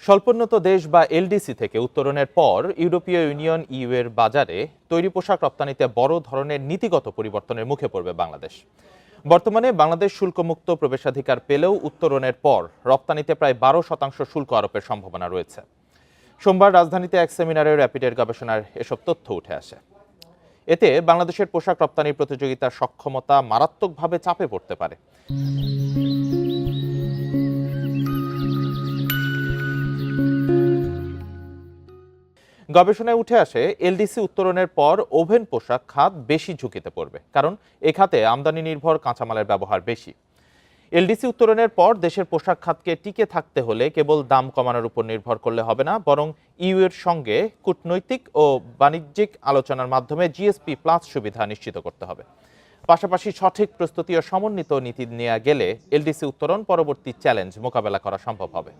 স্বল্পোন্নত দেশ বা এলডিসি থেকে উত্তরণের পর ইউরোপীয় ইউনিয়ন এর বাজারে তৈরি পোশাক রপ্তানিতে বড় ধরনের নীতিগত পরিবর্তনের মুখে পড়বে বাংলাদেশ। বর্তমানে বাংলাদেশ শুল্কমুক্ত প্রবেশাধিকার পেলেও উত্তরণের পর রপ্তানিতে প্রায় 12% শুল্ক আরোপের সম্ভাবনা রয়েছে। সোমবার রাজধানীতে এক সেমিনারে র্যাপিডের গবেষণার এসব তথ্য উঠে আসে। এতে বাংলাদেশের পোশাক রপ্তানির প্রতিযোগিতার সক্ষমতা মারাত্মকভাবে চাপে পড়তে পারে। গবেষণায় উঠে আসে, এলডিসি উত্তরণের পর ওভেন পোশাক খাত বেশি ঝুঁকিতে পড়বে, কারণ এ খাতে আমদানি নির্ভর কাঁচামালের ব্যবহার বেশি। এলডিসি উত্তরণের পর দেশের পোশাক খাতকে টিকে থাকতে হলে কেবল দাম কমানোর উপর নির্ভর করলে হবে না, বরং এর সঙ্গে কূটনৈতিক ও বাণিজ্যিক আলোচনার মাধ্যমে জিএসপি প্লাস সুবিধা নিশ্চিত করতে হবে। পাশাপাশি সঠিক প্রস্তুতি ও সমন্বিত নীতি নেওয়া গেলে এলডিসি উত্তরণ পরবর্তী চ্যালেঞ্জ মোকাবেলা করা সম্ভব হবে।